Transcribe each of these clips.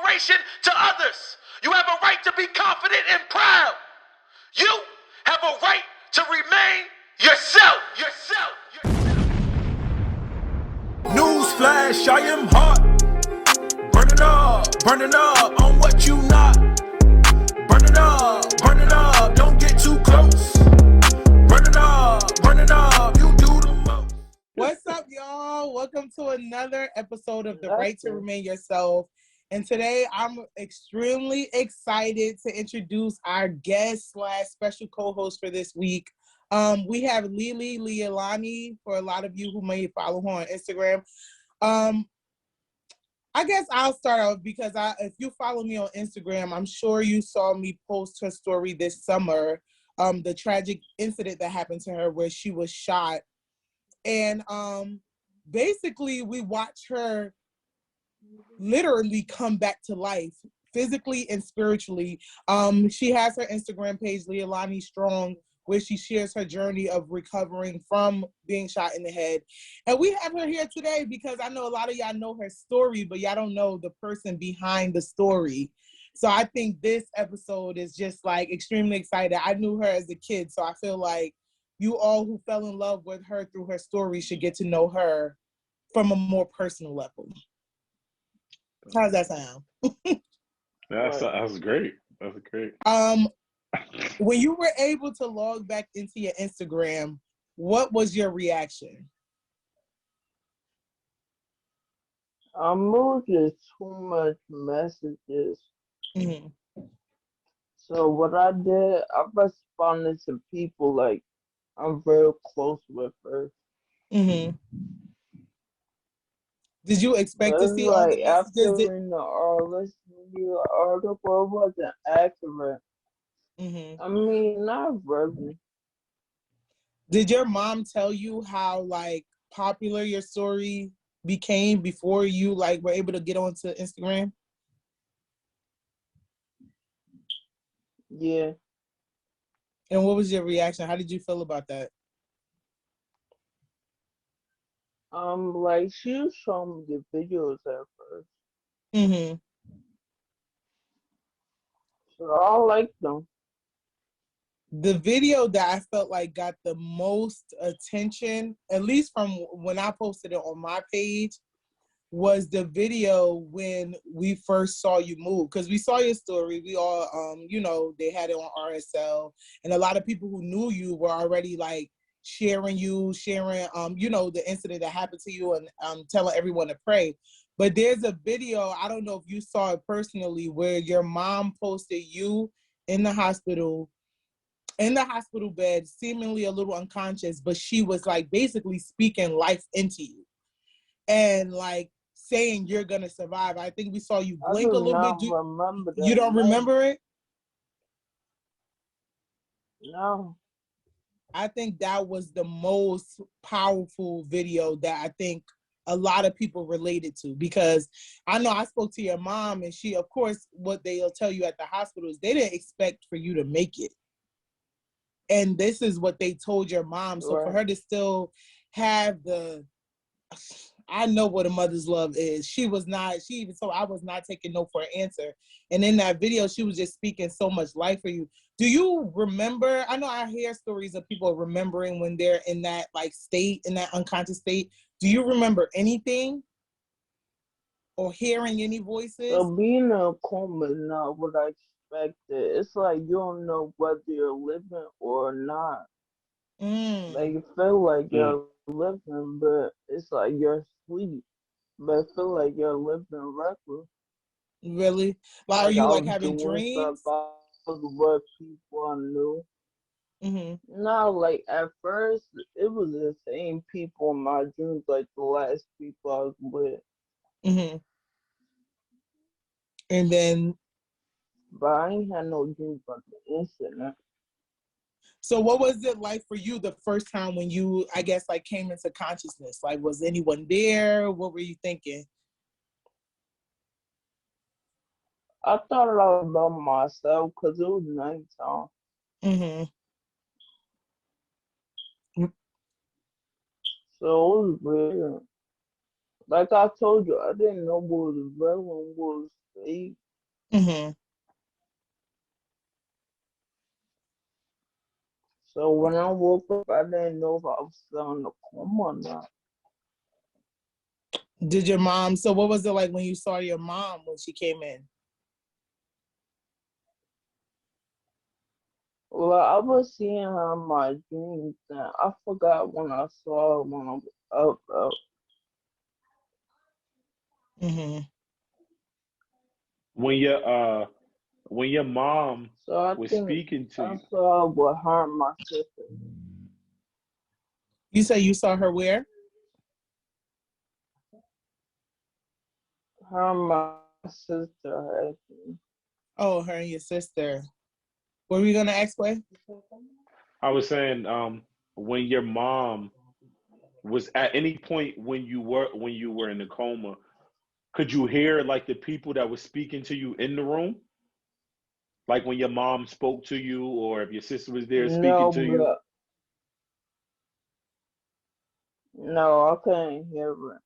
inspiration to others. You have a right to be confident and proud. You have a right to remain yourself. Newsflash, I am hot. Burning up on what you not. Burn it up, don't get too close. Burn it up, you do the most. What's up, y'all? Welcome to another episode of The Right to Remain Yourself. And today I'm extremely excited to introduce our guest / special co-host for this week. We have Liyalani, for a lot of you who may follow her on Instagram. I guess I'll start off because if you follow me on Instagram, I'm sure you saw me post her story this summer, the tragic incident that happened to her where she was shot. And basically, we watch her literally come back to life, physically and spiritually. She has her Instagram page, Liyalani Strong, where she shares her journey of recovering from being shot in the head. And we have her here today because I know a lot of y'all know her story, but y'all don't know the person behind the story. So I think this episode is just like extremely excited. I knew her as a kid, so I feel like you all who fell in love with her through her story should get to know her from a more personal level. How's that sound? That's great. That's great. When you were able to log back into your Instagram, what was your reaction? I'm moving too much messages. Mm-hmm. So what I did, I responded to people like I'm very close with her. Mm-hmm. Did you expect to see like all the messages? After listening to the article, it wasn't accurate. Mm-hmm. I mean, not really. Did your mom tell you how like popular your story became before you like were able to get onto Instagram? Yeah. And what was your reaction? How did you feel about that? Like she was showing me the videos at first. Mm-hmm. So I like them. The video that I felt like got the most attention, at least from when I posted it on my page, was the video when we first saw you move. Because we saw your story. We all, they had it on RSL. And a lot of people who knew you were already like sharing, the incident that happened to you and telling everyone to pray. But there's a video, I don't know if you saw it personally, where your mom posted you in the hospital bed, seemingly a little unconscious, but she was like basically speaking life into you and like saying you're gonna survive. I think we saw you blink a little bit. Remember that. You don't remember it? No. I think that was the most powerful video that I think a lot of people related to, because I know I spoke to your mom and she, of course, what they'll tell you at the hospital is they didn't expect for you to make it. And this is what they told your mom. So for her to still have I know what a mother's love is. She even told I was not taking no for an answer. And in that video, she was just speaking so much life for you. Do you remember? I know I hear stories of people remembering when they're in that like state, in that unconscious state. Do you remember anything? Or hearing any voices? So being in a coma is not what I expected. It's like you don't know whether you're living or not. Like you feel like you're living, but it's like you're asleep. But I feel like you're living reckless. Really? Like, are you like having dreams? What people I knew. Mm-hmm. No, like at first it was the same people in my dreams, like the last people I was with. Mm-hmm. And then, but I ain't had no dreams about the incident. So what was it like for you the first time when you, I guess, like came into consciousness? Like, was anyone there? What were you thinking? I thought a lot about myself because it was nighttime. Mm-hmm. So it was weird. Like I told you, I didn't know what was real and what was 8. Mm-hmm. So when I woke up, I didn't know if I was still in the coma or not. Did your mom, so what was it like when you saw your mom when she came in? Well, I was seeing her in my dreams, and I forgot when I saw her when I was up. Mm-hmm. When your mom So I was think speaking to I you, saw her with her and my sister. You say you saw her where? Her and my sister, actually. Oh, her and your sister. What were you gonna ask, boy? I was saying, when your mom was at any point when you were in the coma, could you hear like the people that were speaking to you in the room? Like when your mom spoke to you, or if your sister was there speaking No, to you? but no, I couldn't hear her.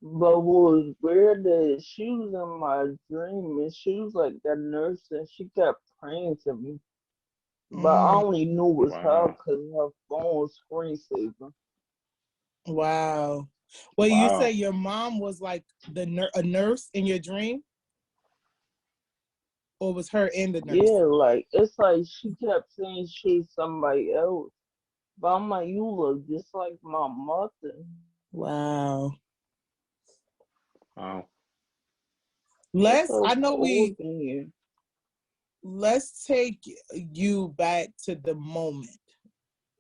But what was weird is she was in my dream and she was like that nurse and she kept praying to me. But I Mm, only knew it was her Wow. because her phone was screensaver. wow. Well, you say Wow. your mom was like a nurse in your dream, or was her and the nurse? Yeah, like it's like she kept saying she's somebody else. But I'm like, you look just like my mother. Wow. Wow. It's Let's. so I know cold we. in here. Let's take you back to the moment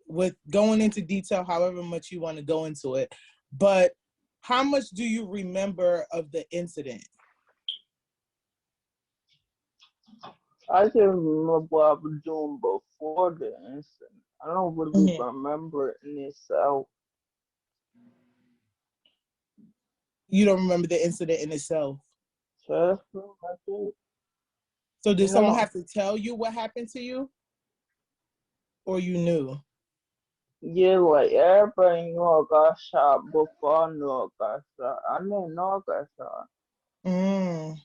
with going into detail, however much you want to go into it. But how much do you remember of the incident? I just remember what I was doing before the incident. I don't really Mhm. remember it in itself. You don't remember the incident in itself. So that's pretty much it. So did You someone know, have to tell you what happened to you, or you knew? yeah, like everybody knew I got shot before I knew I got shot. I didn't know I got shot. Mm.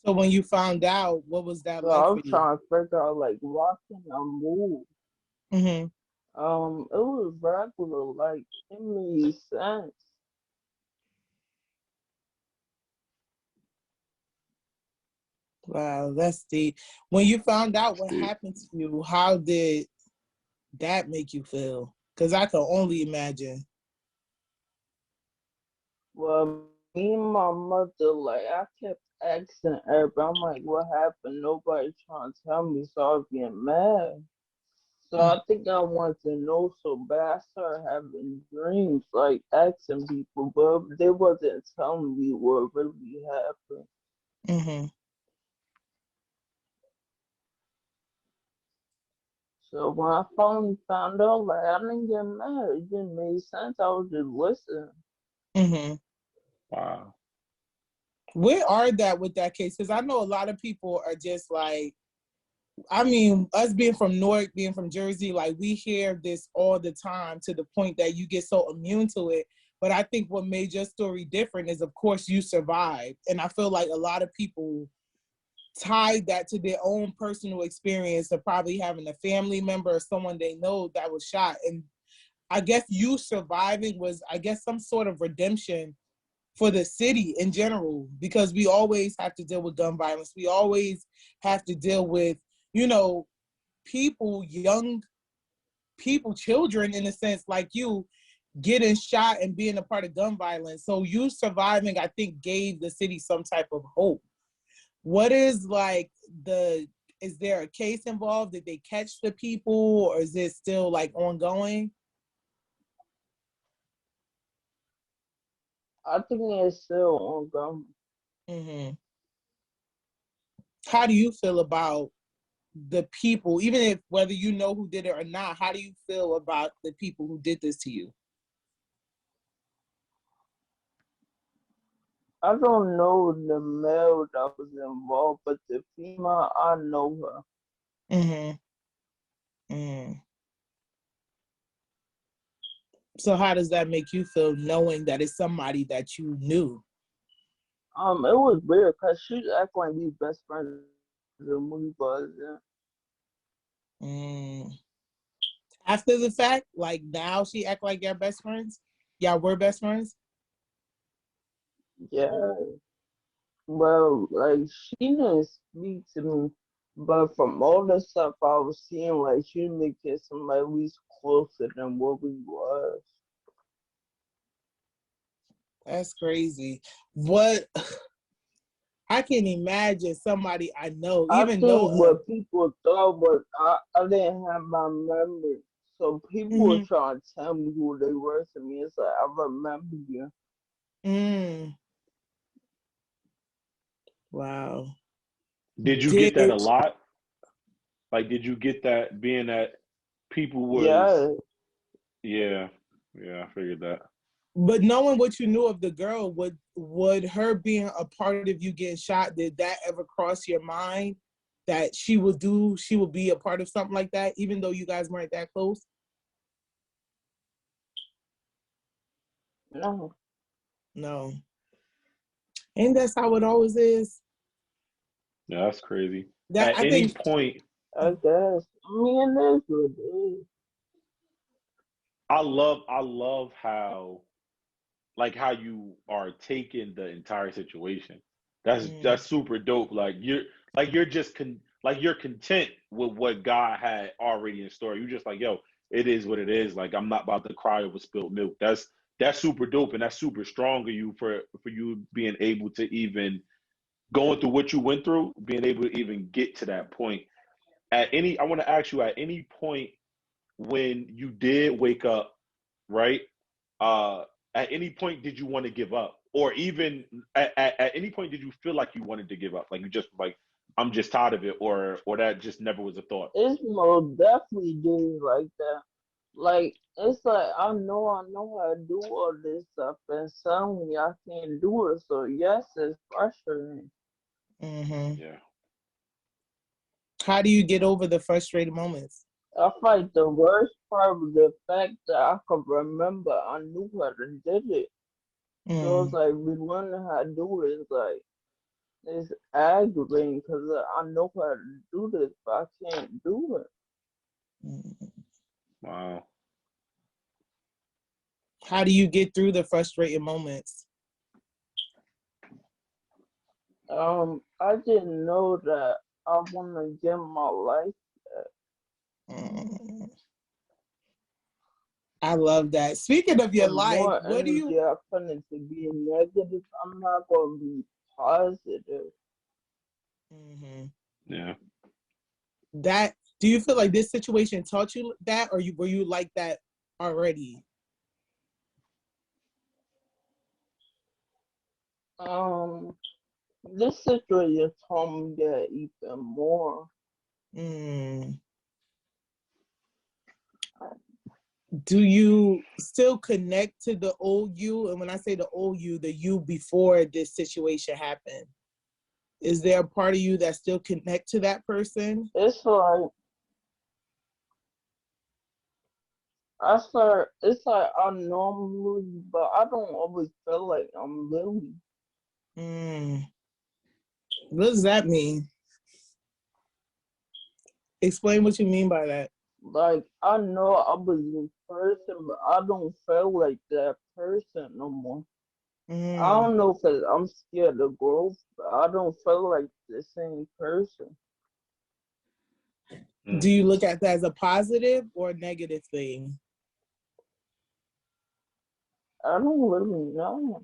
So when you found out, what was that So I like was for you? trying to figure out like why can I move? Mm-hmm. It was regular, like it made sense. Wow, that's deep. When you found out what happened to you, how did that make you feel? Because I can only imagine. Well, me and my mother, like I kept asking everybody, I'm like, what happened? Nobody trying to tell me, so I was getting mad. So I think I wanted to know so bad. I started having dreams, like asking people, but they wasn't telling me what really happened. Mm-hmm. So when I finally found out, like I didn't get mad. It didn't make sense. I was just listening. Mm-hmm. Wow. Where are that with that case? Because I know a lot of people are just like, I mean, us being from Newark, being from Jersey, like we hear this all the time to the point that you get so immune to it. But I think what made your story different is, of course, you survived. And I feel like a lot of people tied that to their own personal experience of probably having a family member or someone they know that was shot. And I guess you surviving was, I guess, some sort of redemption for the city in general, because we always have to deal with gun violence. We always have to deal with, you know, people, young people, children, in a sense, like you, getting shot and being a part of gun violence. So you surviving, I think, gave the city some type of hope. What is like is there a case involved? Did they catch the people, or is it still like ongoing? I think it's still ongoing. Mm-hmm. How do you feel about the people, even if whether you know who did it or not, how do you feel about the people who did this to you? I don't know the male that was involved, but the female, I know her. Mm-hmm. Mm. So how does that make you feel knowing that it's somebody that you knew? It was weird because she act like we best friends in the movie was. After the fact, like now she act like y'all best friends? Y'all were best friends? Yeah. Well, like she didn't speak to me, but from all the stuff I was seeing, like she making somebody at least closer than what we was. That's crazy. What I can imagine somebody I know, I even think though what people thought was I didn't have my memory. So people were trying to tell me who they were to me. It's like I remember you. Wow. Did you get that a lot? Like, did you get that being that people was? Yeah, I figured that. But knowing what you knew of the girl, would her being a part of you getting shot, did that ever cross your mind that she would be a part of something like that, even though you guys weren't that close? No. No. And that's how it always is. Yeah, that's crazy. That At any point, I guess. I mean, that's what it is. I love how, like, how you are taking the entire situation. That's super dope. Like you're just you're content with what God had already in store. You're just like, yo, it is what it is. Like, I'm not about to cry over spilled milk. That's super dope, and that's super strong of you for you being able to even going through what you went through, being able to even get to that point. I want to ask you, at any point when you did wake up, right? Uh, at any point did you want to give up, or even at any point did you feel like you wanted to give up, like you just like, I'm just tired of it, or that just never was a thought? It's most definitely days like that. Like it's like I know how to do all this stuff, and suddenly I can't do it. So yes, it's frustrating. Yeah. How do you get over the frustrated moments? I fight the worst part was the fact that I could remember I knew how to did it. So it's like we learning how to do it. It's like it's aggravating because I know how to do this, but I can't do it. Wow. How do you get through the frustrated moments? I didn't know that I want to get my life back. I love that. Speaking of your life, what do you? I put into being negative. I'm not gonna be positive. Yeah. That, do you feel like this situation taught you that, or were you like that already? This situation taught me that even more. Do you still connect to the old you? And when I say the old you, the you before this situation happened, is there a part of you that still connect to that person? It's like it's like I normally, but I don't always feel like I'm Lily. What does that mean? Explain what you mean by that. Like, I know I was a person, but I don't feel like that person no more. I don't know if I'm scared of growth, but I don't feel like the same person. Do you look at that as a positive or negative thing? I don't really know.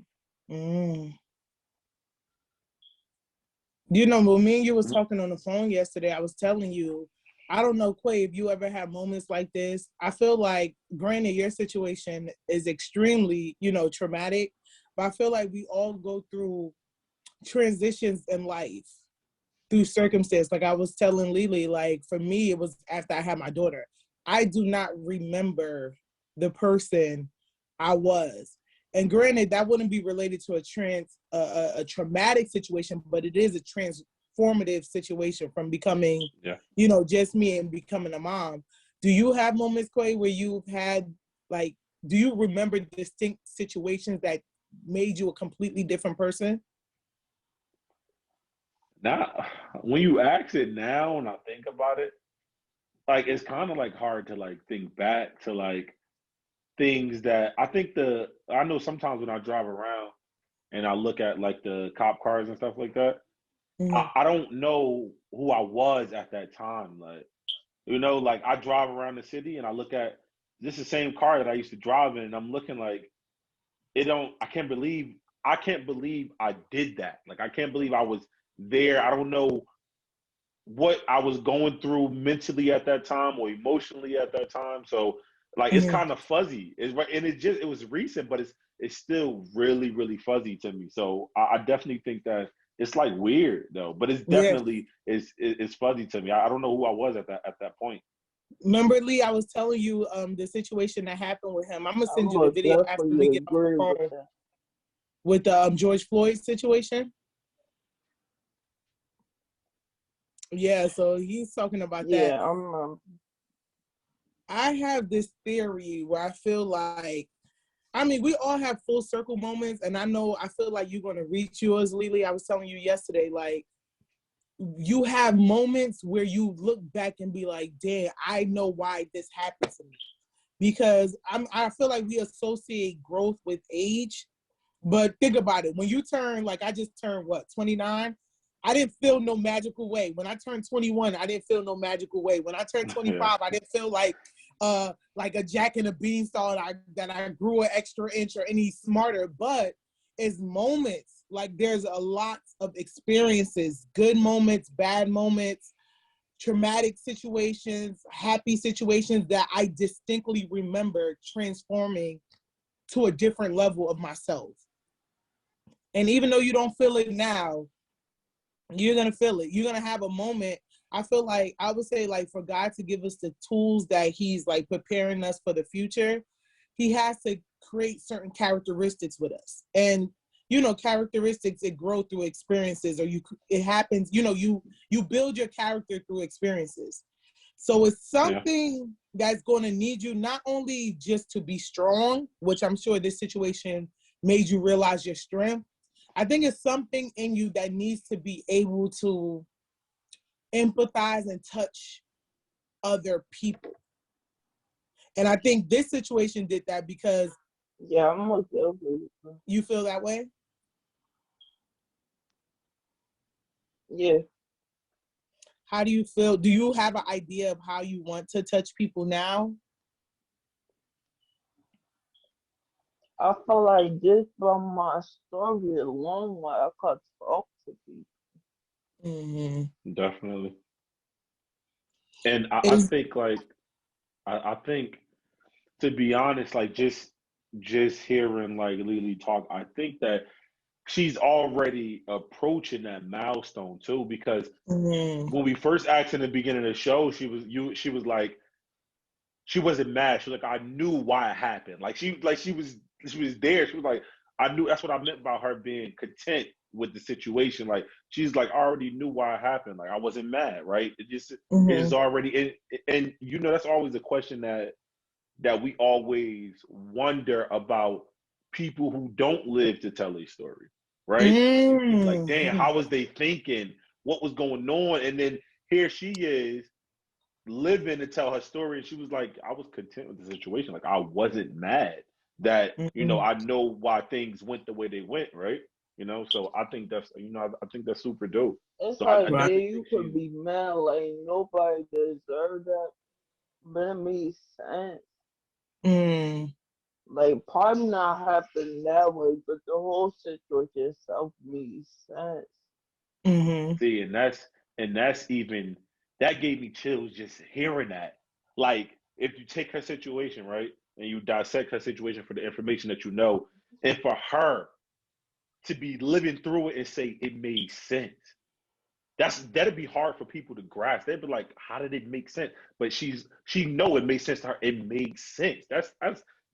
You know, when me and you was talking on the phone yesterday, I was telling you, I don't know, Quay, if you ever have moments like this. I feel like, granted, your situation is extremely, traumatic, but I feel like we all go through transitions in life through circumstance. Like I was telling Lily, like for me, it was after I had my daughter. I do not remember the person I was. And granted, that wouldn't be related to a traumatic situation, but it is a transformative situation from becoming, just me and becoming a mom. Do you have moments, Quay, where you've had, like, do you remember distinct situations that made you a completely different person? Now, when you ask it now and I think about it, like it's kind of like hard to like think back to like things that I know sometimes when I drive around and I look at like the cop cars and stuff like that, Mm-hmm. I don't know who I was at that time. Like, like I drive around the city and I look at this the same car that I used to drive in, and I'm looking like I can't believe I did that. Like I can't believe I was there. I don't know what I was going through mentally at that time or emotionally at that time. So like it's kind of fuzzy. It's right, and it was recent, but it's still really, really fuzzy to me. So I definitely think that it's like weird though, but it's Yeah. definitely it's fuzzy to me. I don't know who I was at that point. Remember, Lee, I was telling you the situation that happened with him. I'm gonna send you the video after we get off the phone with the George Floyd situation. Yeah, so he's talking about that. Yeah, I have this theory where I feel like, I mean, we all have full circle moments, and I feel like you're gonna reach yours, Lily. I was telling you yesterday, like, you have moments where you look back and be like, damn, I know why this happened to me. Because I feel like we associate growth with age. But think about it. When you turn, like I just turned, 29? I didn't feel no magical way. When I turned 21, I didn't feel no magical way. When I turned 25, I didn't feel like a Jack and a Beanstalk that I grew an extra inch or any smarter. But it's moments. Like there's a lot of experiences, good moments, bad moments, traumatic situations, happy situations that I distinctly remember transforming to a different level of myself. And even though you don't feel it now, you're going to feel it. You're going to have a moment. I feel like, I would say, like, for God to give us the tools that he's like preparing us for the future, he has to create certain characteristics with us. And, characteristics, it grow through experiences, or it happens, you build your character through experiences. So it's something that's going to need you not only just to be strong, which I'm sure this situation made you realize your strength. I think it's something in you that needs to be able to empathize and touch other people. And I think this situation did that because I'm okay. You feel that way? Yeah. How do you feel? Do you have an idea of how you want to touch people now? I feel like just from my story alone, like I could talk to people. Mm-hmm. Definitely. And I think like I think, to be honest, like just hearing like Lily talk, I think that she's already approaching that milestone too, because when we first asked in the beginning of the show, she was like, she wasn't mad. She was like, I knew why it happened. Like she was there. She was like, I knew. That's what I meant about her being content with the situation. Like she's like, I already knew why it happened. Like I wasn't mad, right? It's already, and that's always a question that we always wonder about people who don't live to tell a story, right? Like, damn, how was they thinking? What was going on? And then here she is living to tell her story, and she was like, I was content with the situation. Like I wasn't mad that I know why things went the way they went, right? So I think that's I think that's super dope. It's so like, yeah, you could be mad, like nobody deserved that, but it makes sense. Like probably not happened that way, but the whole situation itself makes sense. See, and that's even, that gave me chills just hearing that. Like if you take her situation, right, and you dissect her situation for the information that and for her to be living through it and say it made sense, that'd be hard for people to grasp. They'd be like, how did it make sense? But she know it made sense to her. It makes sense.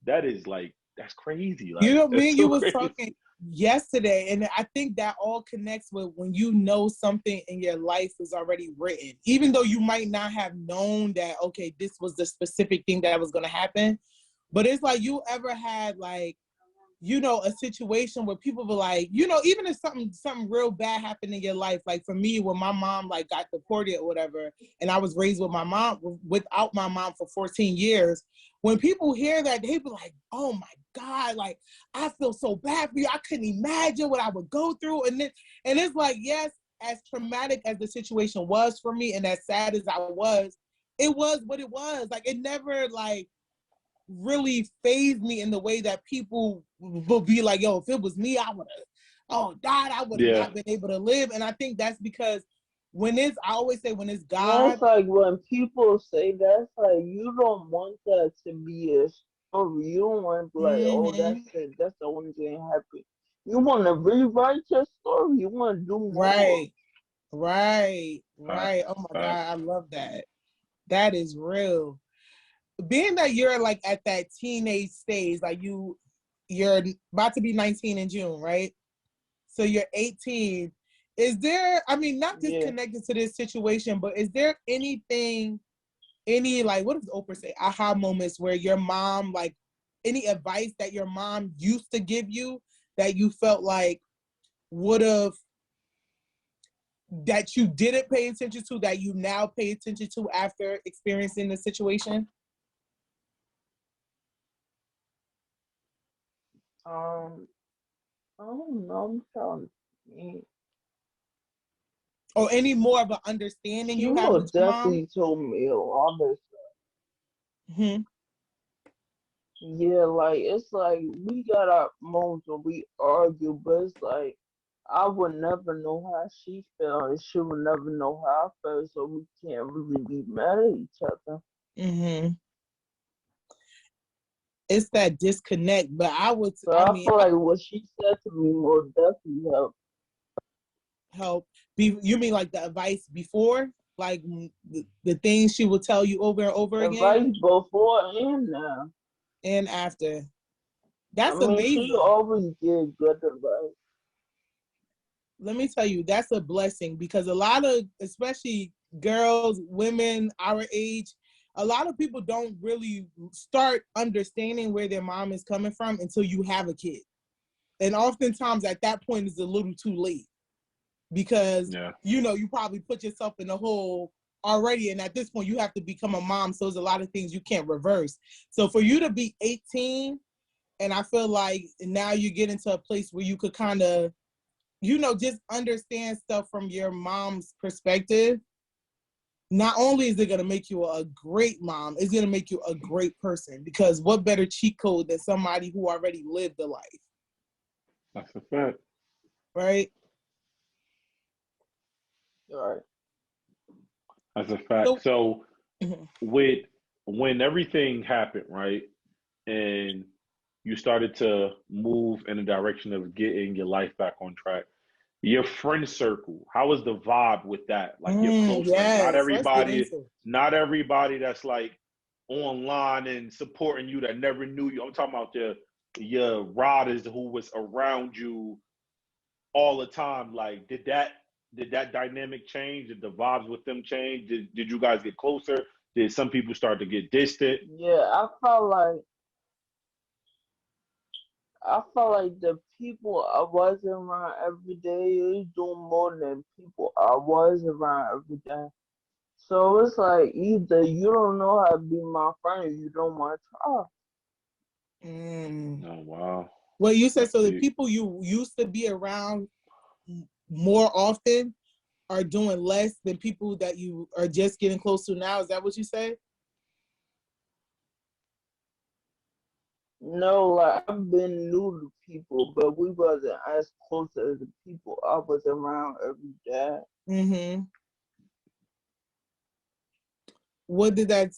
That is like, that's crazy. Like, me and you was talking yesterday, and I think that all connects with when you know something in your life is already written, even though you might not have known that, okay, this was the specific thing that was going to happen. But it's like, you ever had like you know, a situation where people were like, you know, even if something real bad happened in your life, like for me, when my mom like got deported or whatever, and I was raised with my mom, without my mom for 14 years, when people hear that, they be like, oh my God, like, I feel so bad for you. I couldn't imagine what I would go through. And it's like, yes, as traumatic as the situation was for me and as sad as I was, it was what it was. Like, it never like really fazed me in the way that people will be like, yo, if it was me, I would have, died. I would have not been able to live. And I think that's because I always say when it's God. That's like when people say that, it's like you don't want that to be a story. You don't want to be like, oh, that's it. That's the only thing happened. You want to rewrite your story. You want to do more. Right. Oh my God, I love that. That is real. Being that you're like at that teenage stage, like you're about to be 19 in June, right? So you're 18. Is there, I mean, not just connected to this situation, but is there any like, what does Oprah say? Aha moments where your mom, like any advice that your mom used to give you that you felt like that you didn't pay attention to, that you now pay attention to after experiencing the situation? I don't know. I'm trying to think. Or any more of an understanding She you have with your definitely told me a lot of stuff. Mm-hmm. Yeah, like it's like we got our moments where we argue, but it's like I would never know how she felt, and she would never know how I felt, so we can't really be mad at each other. Mm-hmm. It's that disconnect, but I feel like what she said to me more definitely help. You mean like the advice before, like the things she will tell you over and over again? Advice before and now. And after. That's amazing. She always gives good advice. Let me tell you, that's a blessing, because a lot of, especially girls, women our age, a lot of people don't really start understanding where their mom is coming from until you have a kid. And oftentimes at that point it's a little too late, because you know, you probably put yourself in a hole already, and at this point you have to become a mom, so there's a lot of things you can't reverse. So for you to be 18, and I feel like now you get into a place where you could kind of, you know, just understand stuff from your mom's perspective. Not only is it going to make you a great mom, it's going to make you a great person, because what better cheat code than somebody who already lived the life? That's a fact. Right? All right. That's a fact. So when everything happened, right, and you started to move in the direction of getting your life back on track, your friend circle, how was the vibe with that? Like your close friends, not everybody that's like online and supporting you that never knew you. I'm talking about your riders who was around you all the time. Like, did that dynamic change? Did the vibes with them change? Did you guys get closer? Did some people start to get distant? Yeah, I felt like the people I was around every day is doing more than people I was around every day. So it's like either you don't know how to be my friend or you don't want to try. Oh, wow. Well, you said so the people you used to be around more often are doing less than people that you are just getting close to now. Is that what you say? No, like I've been new to people, but we wasn't as close as the people I was around every day. Mm-hmm. What did that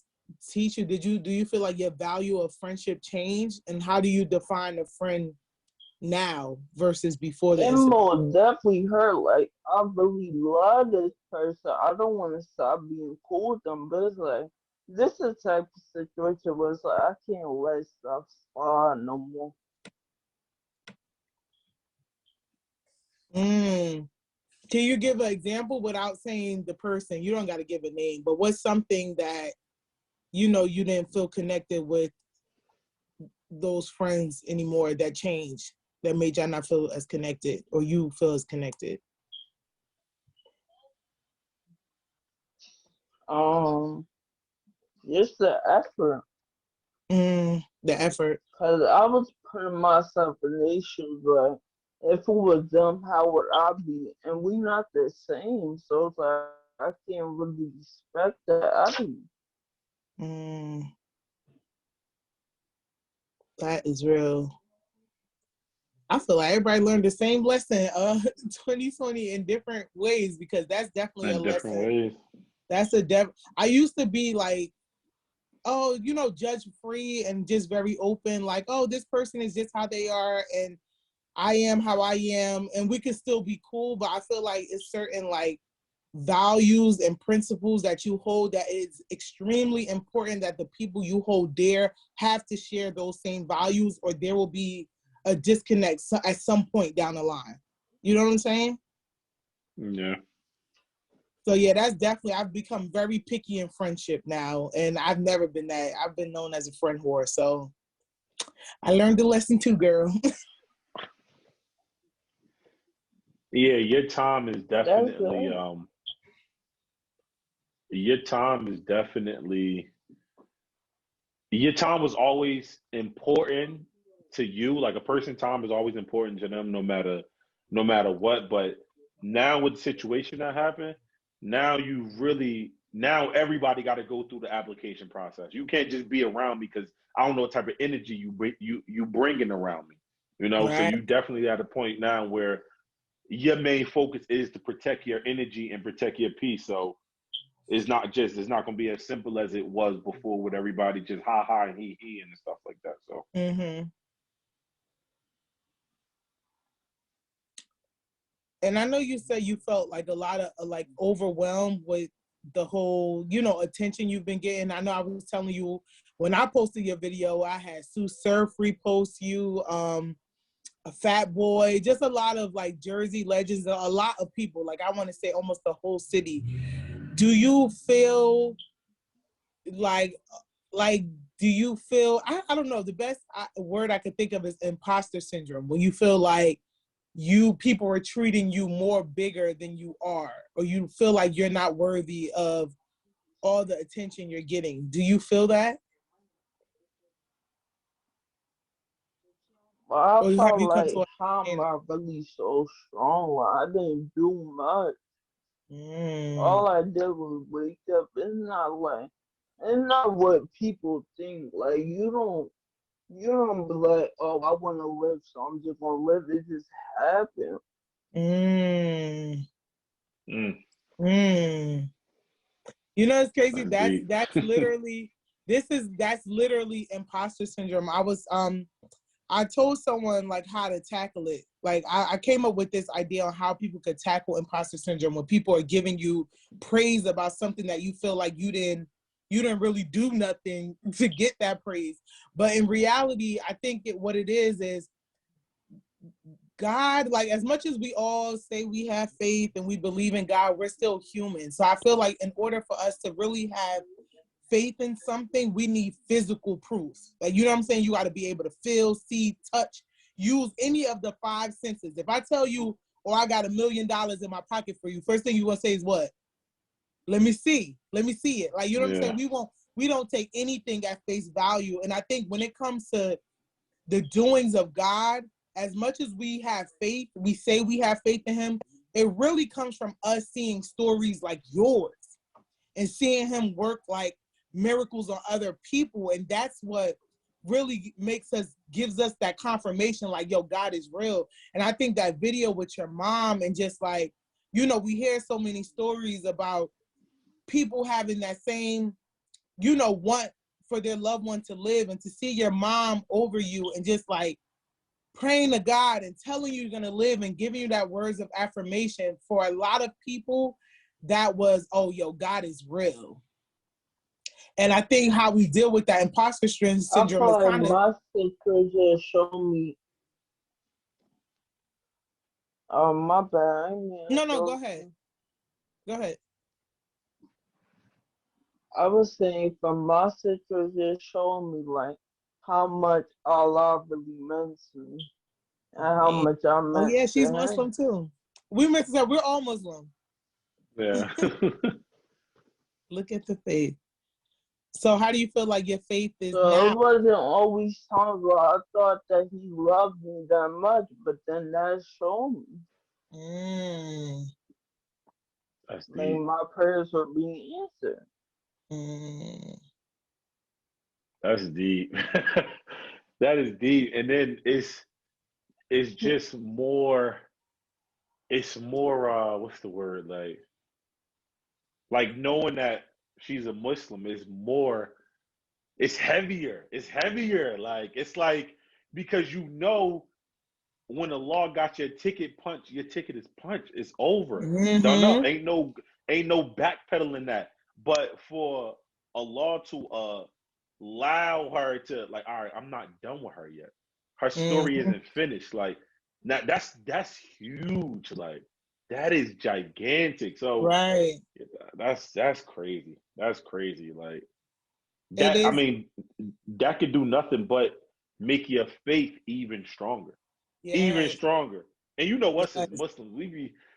teach you? Do you feel like your value of friendship changed? And how do you define a friend now versus before the incident? It most definitely hurt. Like I really love this person. I don't want to stop being cool with them, but it's like this is the type of situation where it's like I can't let stuff slide no more. Can you give an example without saying the person? You don't got to give a name, but what's something that, you know, you didn't feel connected with those friends anymore that changed, that made y'all not feel as connected, or you feel as connected? Just the effort. The effort. Cause I was putting myself in their shoes, like, if it was them, how would I be? And we not the same, so it's like I can't really expect that out of you. That is real. I feel like everybody learned the same lesson 2020 in different ways, because that's definitely in a different lesson. ways. That's I used to be like, oh, judge free and just very open, like, oh, this person is just how they are and I am how I am, and we can still be cool. But I feel like it's certain like values and principles that you hold that is extremely important that the people you hold dear have to share those same values, or there will be a disconnect at some point down the line. You know what I'm saying? Yeah. So yeah, that's definitely, I've become very picky in friendship now, and I've never been that. I've been known as a friend whore, so I learned the lesson too, girl. Yeah, your time is definitely your time was always important to you. Like, a person's time is always important to them, no matter what. But now with the situation that happened, now everybody got to go through the application process. You can't just be around me because I don't know what type of energy you bringing around me. So Right. you definitely at a point now where your main focus is to protect your energy and protect your peace. So it's not going to be as simple as it was before, with everybody just ha ha and he and stuff like that. So. And I know you said you felt like a lot of like overwhelmed with the whole, attention you've been getting. I know I was telling you when I posted your video, I had Sue Surf repost you, a Fat Boy, just a lot of like Jersey legends, a lot of people. Like, I want to say almost the whole city. Do you feel like do you feel, I don't know, the best word I could think of is imposter syndrome, when you feel like people are treating you more bigger than you are, or you feel like you're not worthy of all the attention you're getting? Do you feel that? I Or have felt you come like to how am I really so strong? I didn't do much. All I did was wake up. It's not what people think. Like, you don't be like, oh, I want to live, so I'm just gonna live. It just happened. It's crazy. That's literally that's literally imposter syndrome. I told someone like how to tackle it. Like, I came up with this idea on how people could tackle imposter syndrome, when people are giving you praise about something that you feel like you didn't really do nothing to get that praise. But in reality, I think what it is God, like, as much as we all say we have faith and we believe in God, we're still human. So I feel like in order for us to really have faith in something, we need physical proof. Like, you know what I'm saying? You got to be able to feel, see, touch, use any of the five senses. If I tell you, oh, I got $1 million in my pocket for you, first thing you want to say is what? Let me see it. Like, you know what I'm saying? We don't take anything at face value. And I think when it comes to the doings of God, as much as we have faith, we say we have faith in him, it really comes from us seeing stories like yours and seeing him work like miracles on other people. And that's what really gives us that confirmation, like, yo, God is real. And I think that video with your mom, and just like, we hear so many stories about people having that same, want for their loved one to live, and to see your mom over you and just like praying to God and telling you you're going to live and giving you that words of affirmation. For a lot of people, that was, oh, yo, God is real. And I think how we deal with that imposter syndrome is kind of... my sister just showed me... my bad. No, go ahead. Go ahead. I was saying, from my sister just showing me, like, how much Allah really meant to me and how much I Oh meant yeah, to she's him. Muslim too. We meant to say we're all Muslim. Yeah. Look at the faith. So how do you feel like your faith is So now? it wasn't always times where I thought that he loved me that much, but then that showed me. That's Like deep. my prayers were being answered. That's deep. That is deep. And then it's just more, it's more what's the word? Like knowing that she's a Muslim is more, it's heavier. It's heavier. It's like because you know when the law got your ticket punched, your ticket is punched. It's over. No, no, ain't no backpedaling that. But for Allah to allow her to like, all right, I'm not done with her yet. Her story isn't finished. Like now that's huge. Like that is gigantic. So Right. that's crazy. That's crazy. Like It that, I is. mean, that could do nothing but make your faith even stronger. Even Yes. stronger. And you know us as Yes. Muslims,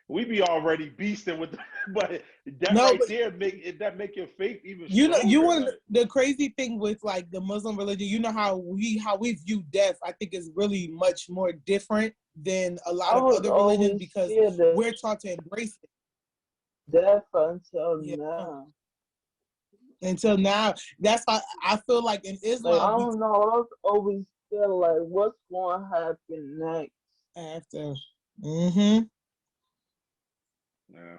we be already beasting with but that No, right but there make your faith even you know, you stronger. want Like the crazy thing with like the Muslim religion, you know how we view death, I think is really much more different than a lot I of was other religions always because scared of we're taught to embrace it. death until Yeah. now. Until now. That's why I feel like in Like I Islam don't know, I was always scared like what's gonna happen next. after yeah.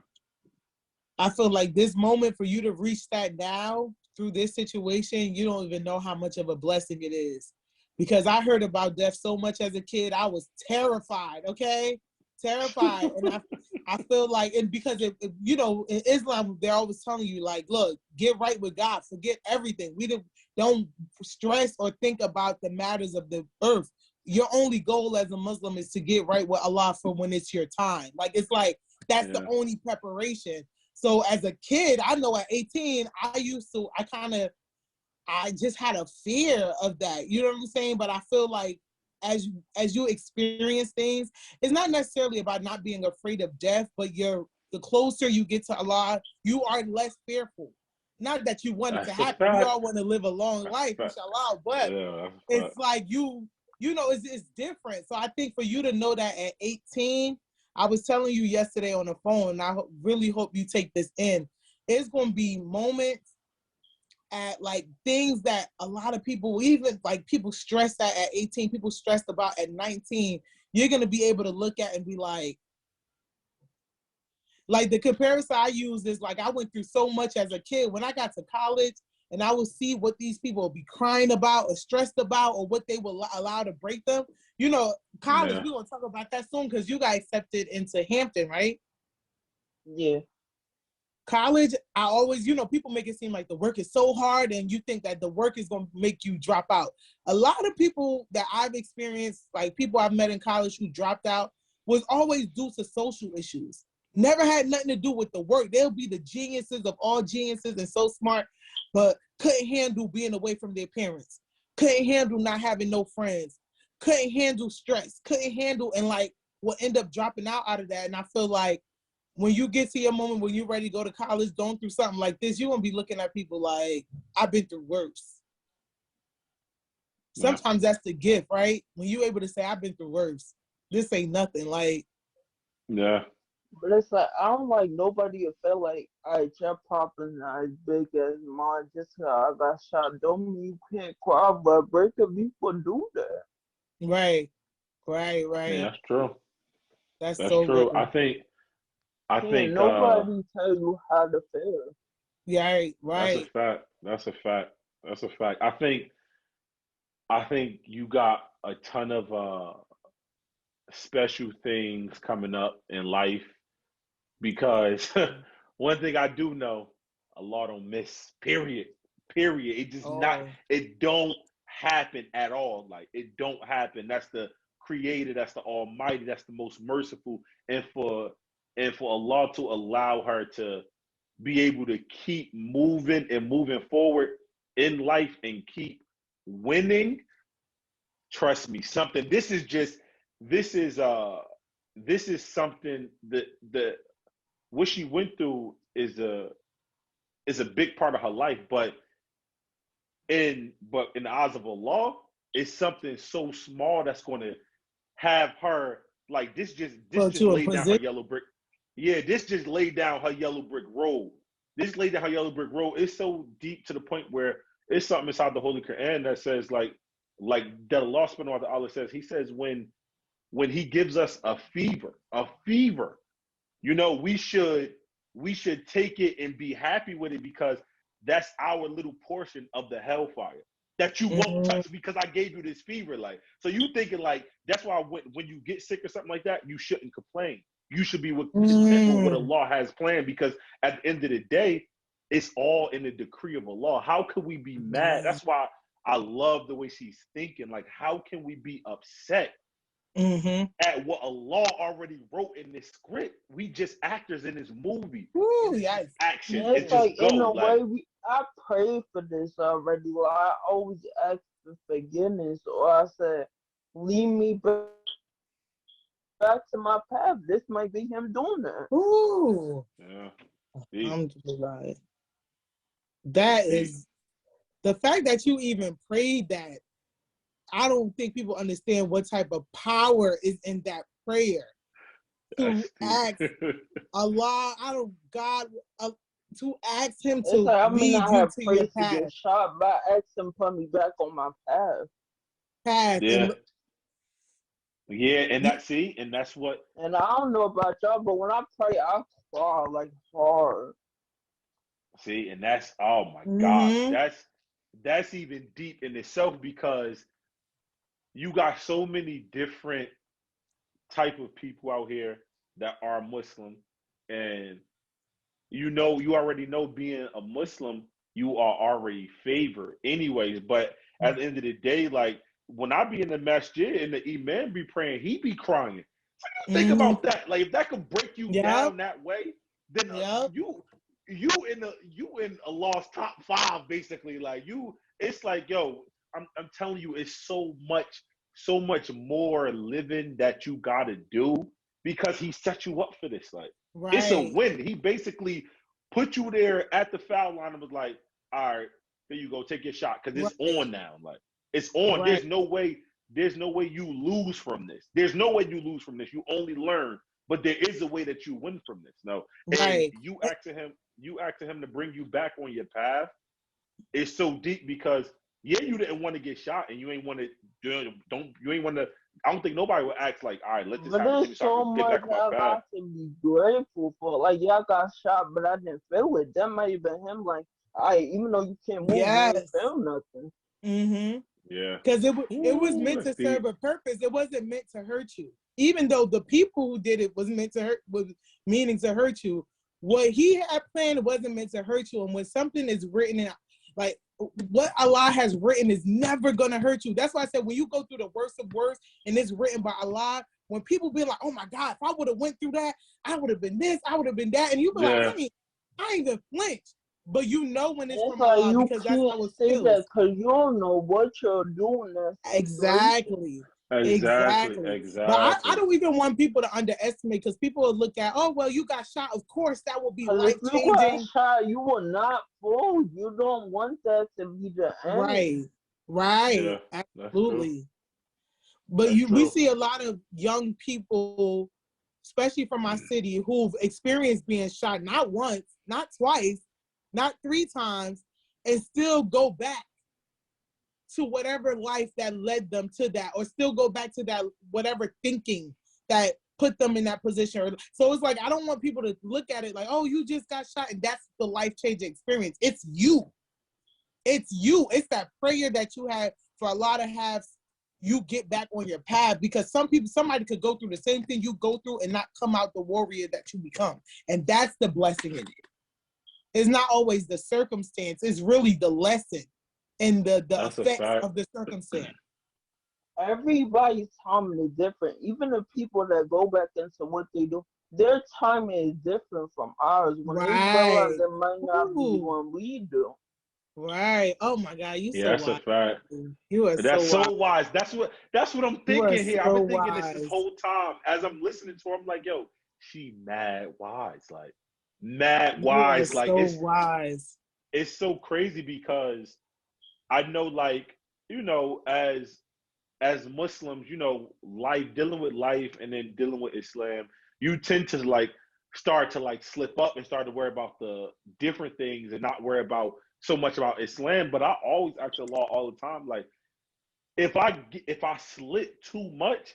I feel like this moment for you to reach that now through this situation, you don't even know how much of a blessing it is. Because I heard about death so much as a kid, I was terrified, okay? Terrified. And I feel like, and because, you know, in Islam, they're always telling you, like, look, get right with God, forget everything. We don't stress or think about the matters of the earth. Your only goal as a Muslim is to get right with Allah for when it's your time. Like, it's like, that's the only preparation. So as a kid, I know at 18, I just had a fear of that. You know what I'm saying? But I feel like as you experience things, it's not necessarily about not being afraid of death, but the closer you get to Allah, you are less fearful. Not that you want it to That's a happen. We fact. all want to live a long That's life, a fact. inshallah, but Yeah, it's like you know, it's different. So I think for you to know that at 18, I was telling you yesterday on the phone, and I really hope you take this in. It's going to be moments at like things that a lot of people, even like people stressed at 18, people stressed about at 19, you're going to be able to look at and be like the comparison I use is like I went through so much as a kid. When I got to college and I would see what these people would be crying about or stressed about or what they will allow to break them. You know, college, we're going to talk about that soon because you got accepted into Hampton, right? Yeah. College, I always, you know, people make it seem like the work is so hard and you think that the work is going to make you drop out. A lot of people that I've experienced, like people I've met in college who dropped out, was always due to social issues. Never had nothing to do with the work. They'll be the geniuses of all geniuses and so smart, but couldn't handle being away from their parents. Couldn't handle not having no friends. Couldn't handle stress. Couldn't handle and like will end up dropping out of that. And I feel like when you get to your moment when you're ready to go to college, going through something like this, you're going to be looking at people like, I've been through worse. Sometimes that's the gift, right? When you're able to say, I've been through worse. This ain't nothing. Like, yeah. But it's like I don't like nobody felt like I just popping as big as mine just 'cause I got shot. Don't mean you can't cry, but breaking people do that. right. Yeah, that's true. That's That's so true. real. I Can't think nobody tell you how to feel. Yeah, that's a right. fact. That's a fact. That's a fact. I think you got a ton of special things coming up in life because one thing I do know, Allah don't miss. Period. Period. It just not. Oh, It don't happen at all. Like it don't happen. That's the Creator. That's the Almighty. That's the most merciful. And for Allah to allow her to be able to keep moving and moving forward in life and keep winning. trust me, something. This is something that what she went through is a big part of her life, but in the eyes of Allah, it's something so small that's going to have her like this just laid down her yellow brick. Yeah, this just laid down her yellow brick road. This laid down her yellow brick road. It's so deep to the point where it's something inside the Holy Quran that says like that Allah subhanahu wa ta'ala says, he says when he gives us a fever, you know, we should take it and be happy with it, because that's our little portion of the hellfire that you won't touch because I gave you this fever. Like, so you thinking like, that's why when you get sick or something like that, you shouldn't complain. You should be content with what Allah has planned, because at the end of the day, it's all in the decree of Allah. How could we be mad? That's why I love the way she's thinking. Like, how can we be upset at what Allah already wrote in this script? We just actors in this movie. Ooh, yes. Action. Yeah, it's like, in a way, I prayed for this already. Like, I always ask for forgiveness, or I said, lead me back to my path. This might be him doing that. Ooh. Yeah. Alhamdulillah. That is the fact that you even prayed that. I don't think people understand what type of power is in that prayer. To ask Allah, to ask him to lead you to your path. Shot, but I asked him to put me back on my path. Yeah. And that's what. And I don't know about y'all, but when I pray, I cry like hard. See, and that's, oh my gosh, that's even deep in itself, because you got so many different type of people out here that are Muslim, and you already know, being a Muslim, you are already favored anyways. But at the end of the day, like when I be in the masjid and the imam be praying, he be crying. So you think about that. Like, if that could break you down that way, then you in Allah's top 5 basically. Like, it's like, yo, I'm telling you, it's so much more living that you gotta do, because he set you up for this. Like, it's a win. He basically put you there at the foul line and was like, all right, here you go, take your shot, because it's on now. Like, it's on. There's no way you lose from this. There's no way you lose from this. You only learn, but there is a way that you win from this. No, and you ask him to bring you back on your path. It's so deep, because you didn't want to get shot, and you ain't want to I don't think nobody would act like, all right, let this happen. But there's so much I got to be grateful for. Like, y'all got shot, but I didn't feel it. That might have been him. Like, even though you can't move, you didn't feel nothing. Yeah. Because it was meant to serve a purpose. It wasn't meant to hurt you. Even though the people who did it was meaning to hurt you, what he had planned wasn't meant to hurt you. And when something is written in, like, what Allah has written is never gonna hurt you. That's why I said, when you go through the worst of worst and it's written by Allah, when people be like, oh my God, if I would have went through that, I would have been this, I would have been that, and you be like, I ain't gonna flinch. But you know when it's from Allah, because that's how it feels. Because you don't know what you're doing. Exactly. But I don't even want people to underestimate, because people will look at, oh, well, you got shot. Of course, that will be life-changing. If you got shot, you will not fall. You don't want that to be the end. Right. Yeah, absolutely. But we see a lot of young people, especially from my city, who've experienced being shot not once, not twice, not 3 times, and still go back to whatever life that led them to that, or still go back to that whatever thinking that put them in that position. So it's like, I don't want people to look at it like, oh, you just got shot and that's the life-changing experience. It's you. It's you. It's that prayer that you have for Allah to have you get back on your path, because somebody could go through the same thing you go through and not come out the warrior that you become. And that's the blessing in it. It's not always the circumstance. It's really the lesson and the effects of the circumstance. Everybody's timing is different. Even the people that go back into what they do, their timing is different from ours. When they realize it might not be when we do. Right. Oh my God, you Yeah, so that's a wise. fact. You are That's so so wise. wise. That's what I'm You are thinking here. I've so been thinking this wise. whole time as I'm listening to her. I'm like, yo, she mad wise, like mad You are wise. Like so wise. it's so crazy because I know, like, as Muslims, life, dealing with life and then dealing with Islam, you tend to like start to like slip up and start to worry about the different things and not worry about so much about Islam. But I always ask Allah all the time, like, if I slip too much,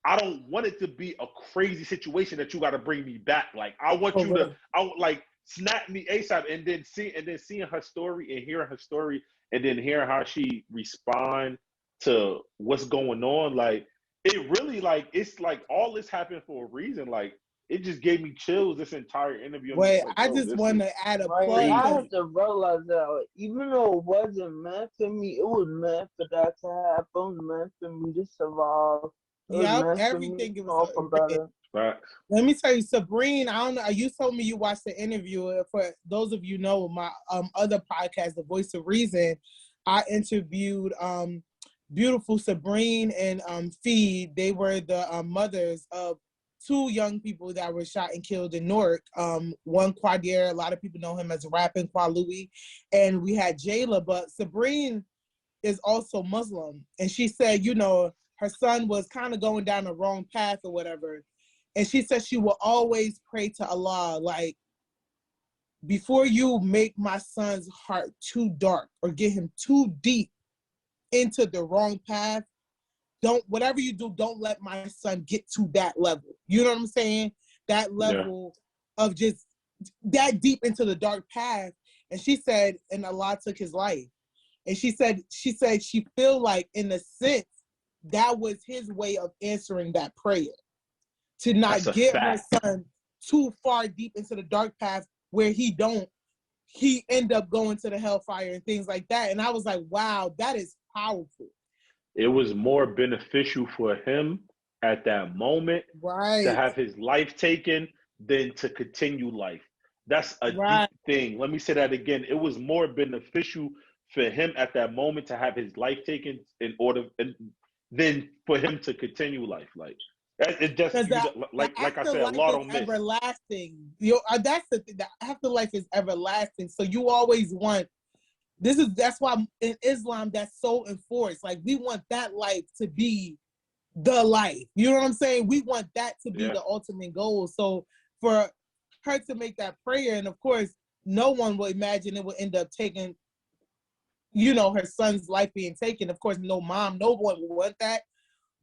I don't want it to be a crazy situation that you got to bring me back. Like I want you to, like snap me ASAP, and then seeing her story and hearing her story, and then hearing how she respond to what's going on. Like it really, like it's like all this happened for a reason. Like it just gave me chills this entire interview. I'm Wait, just like, I yo, just this want is to add a Right, I plug. have to realize that even though it wasn't meant for me, it was meant for that to happen. It was meant for me to survive. Yep, everything it was written. Let me tell you, Sabrina, I don't know. You told me you watched the interview. For those of you know, my other podcast, The Voice of Reason, I interviewed beautiful Sabrina and Fee. They were the mothers of two young people that were shot and killed in Newark. One Quadier, a lot of people know him as rapping Louis, and we had Jayla. But Sabrina is also Muslim, and she said, her son was kind of going down the wrong path or whatever. And she said she will always pray to Allah, like, before you make my son's heart too dark or get him too deep into the wrong path, whatever you do, don't let my son get to that level. You know what I'm saying? That level of just that deep into the dark path. And she said, and Allah took his life. And she said she feel like, in a sense, that was his way of answering that prayer, to not get her son too far deep into the dark path where he end up going to the hellfire and things like that. And I was like, wow, that is powerful. It was more beneficial for him at that moment to have his life taken than to continue life. That's a deep thing. Let me say that again. It was more beneficial for him at that moment to have his life taken than for him to continue life. Like it just like I said, a lot on everlasting. That's the thing. The afterlife is everlasting. So you always want. That's why in Islam that's so enforced. Like we want that life to be the life. You know what I'm saying? We want that to be the ultimate goal. So for her to make that prayer, and of course, no one will imagine it would end up taking, her son's life being taken. Of course, no one would want that.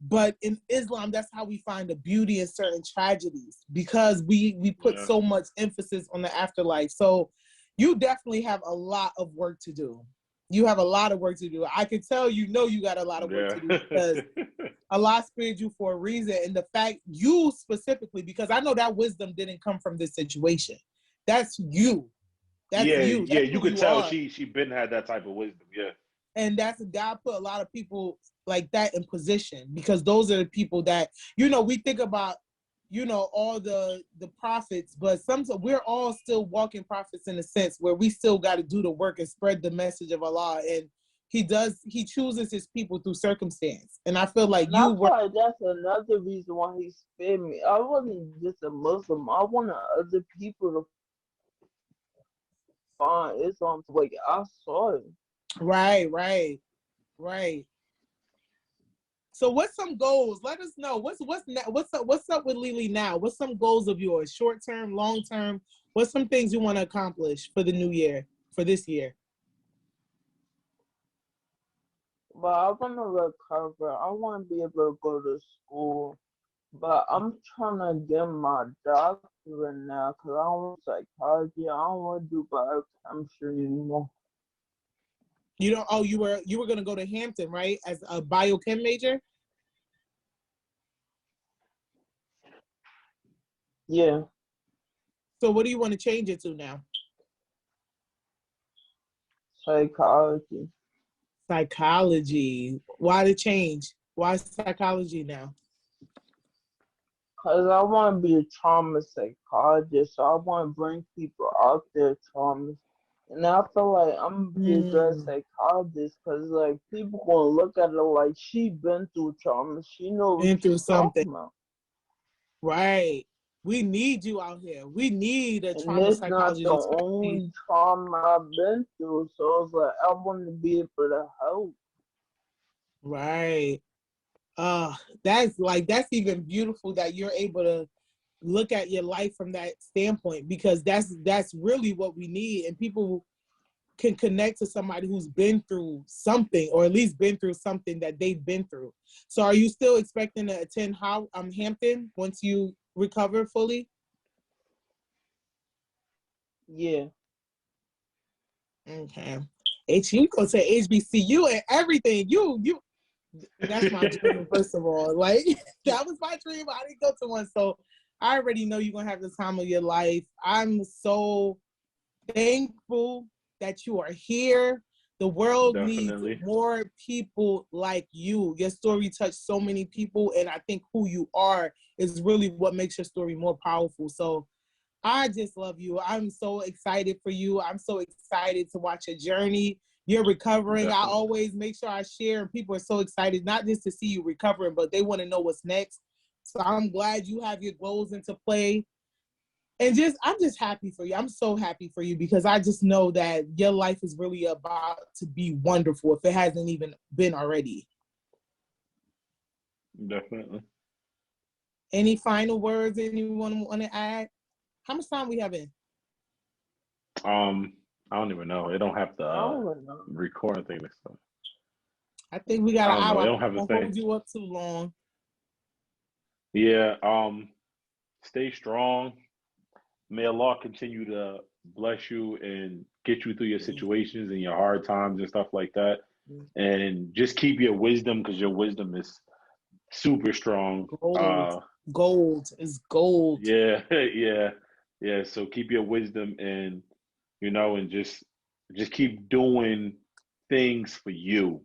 But in Islam, that's how we find the beauty in certain tragedies, because we put so much emphasis on the afterlife. So you definitely have a lot of work to do. You have a lot of work to do. I can tell you got a lot of work to do, because Allah spared you for a reason. And the fact you specifically, because I know that wisdom didn't come from this situation. That's you. That's you. That's you could tell she been had that type of wisdom. Yeah. And that's God put a lot of people like that in position, because those are the people that, we think about, all the prophets, but sometimes we're all still walking prophets in a sense where we still got to do the work and spread the message of Allah. And he chooses his people through circumstance. And I feel like that's another reason why he spared me. I wasn't just a Muslim. I wanted other people to find Islam. Like I saw it. Right. So what's some goals? Let us know. What's up with Lily now? What's some goals of yours? Short term, long term? What's some things you want to accomplish for the new year, for this year? But I want to recover. I want to be able to go to school. But I'm trying to get my doctorate now because I don't want psychology. I don't want to do biochemistry anymore. You don't. Oh, you were gonna go to Hampton, right, as a biochem major? Yeah. So what do you want to change it to now? Psychology. Psychology. Why the change? Why psychology now? Because I want to be a trauma psychologist. So I want to bring people out their traumas. And I feel like I'm gonna be a good psychologist because like people gonna look at her like she been through trauma. She knows what Been through she's something. talking about. Right. We need you out here. We need a And trauma this not the psychologist. only trauma I've been through, so it's like I want to be able to help. Right. That's even beautiful that you're able to look at your life from that standpoint, because that's really what we need. And people can connect to somebody who's been through something, or at least been through something that they've been through. So are you still expecting to attend Hampton once you recover fully? Yeah. Okay. You gonna say HBCU and everything. You that's my dream, first of all. Like, that was my dream. I didn't go to one. So I already know you're gonna have the time of your life. I'm so thankful that you are here. The world needs Definitely. more people like you. Your story touched so many people, and I think who you are is really what makes your story more powerful. So I just love you. I'm so excited for you. I'm so excited to watch your journey. You're recovering. Definitely. I always make sure I share, and people are so excited, not just to see you recovering, but they want to know what's next. So I'm glad you have your goals into play. And I'm just happy for you. I'm so happy for you, because I just know that your life is really about to be wonderful, if it hasn't even been already. Definitely. Any final words anyone want to add? How much time we have in? I don't even know. It don't have the know. recording thing this time. I think we got I an don't know. hour. It I don't have a won't thing. hold you up too long. Yeah. Stay strong. May Allah continue to bless you and get you through your situations and your hard times and stuff like that. And just keep your wisdom, because your wisdom is super strong. Gold is gold. Yeah, yeah. So keep your wisdom, and and just keep doing things for you.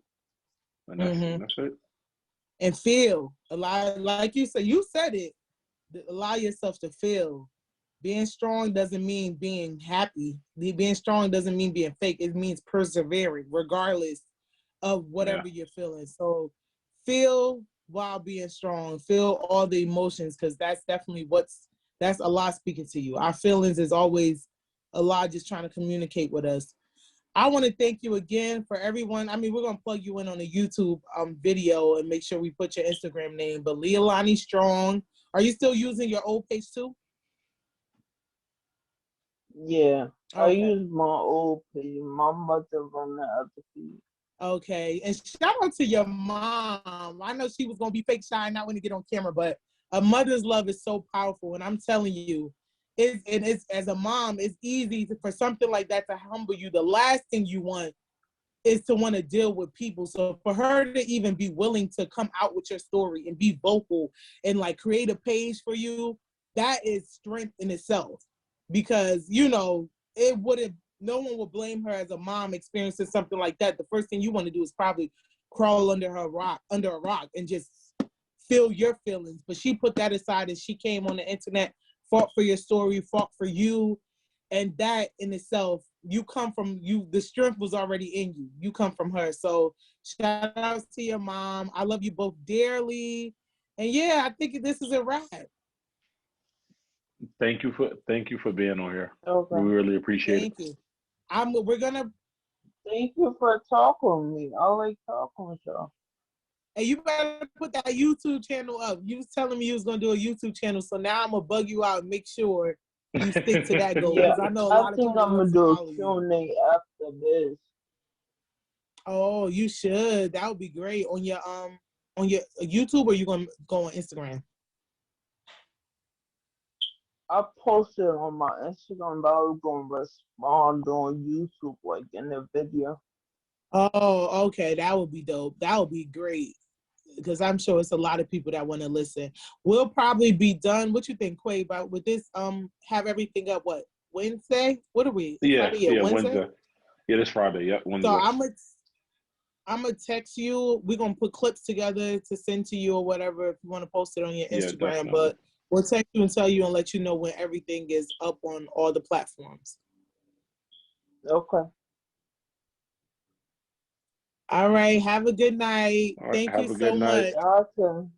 And that's it. And feel a lot, like you said. You said it. Allow yourself to feel. Being strong doesn't mean being happy. Being strong doesn't mean being fake. It means persevering, regardless of whatever you're feeling. So feel while being strong. Feel all the emotions, because that's definitely that's Allah speaking to you. Our feelings is always Allah just trying to communicate with us. I want to thank you again for everyone. I mean, we're going to plug you in on the YouTube video and make sure we put your Instagram name. But Liyalani Strong, are you still using your old page too? Yeah. Okay. I use my old page. My mother on the other page. Okay. And shout out to your mom. I know she was going to be fake shy and not want to get on camera, but a mother's love is so powerful. And I'm telling you, it's as a mom, it's easy for something like that to humble you. The last thing you want is to want to deal with people. So for her to even be willing to come out with your story and be vocal and like create a page for you, that is strength in itself. Because, it wouldn't, no one would blame her as a mom experiencing something like that. The first thing you want to do is probably crawl under a rock and just feel your feelings. But she put that aside and she came on the internet, fought for your story, fought for you. And that in itself, the strength was already in you. You come from her. So shout out to your mom. I love you both dearly. And yeah, I think this is a wrap. Thank you for being on here. Okay. We really appreciate it. Thank you. We're gonna. Thank you for talking with me. I like talking with y'all. And you better put that YouTube channel up. You was telling me you was gonna do a YouTube channel, so now I'm gonna bug you out and make sure you stick to that goal. Yeah, I know a lot of people I'm gonna do a Q&A after this. Oh, you should. That would be great. On your YouTube, or you gonna go on Instagram? I posted on my Instagram, but I was gonna respond on YouTube, like in the video. Oh, okay. That would be dope. That would be great, because I'm sure it's a lot of people that want to listen. We'll probably be done. What you think, Quay, about with this? Have everything up. What, Wednesday? What are we? Yeah, Friday? Yeah, Wednesday. Yeah, this Friday. Yep, Wednesday. So I'm gonna text you. We're gonna put clips together to send to you or whatever if you want to post it on your Instagram. Yeah, but we'll text you and tell you and let you know when everything is up on all the platforms. Okay. All right. Have a good night. All right, Thank you have a so good night. much. Y'all too.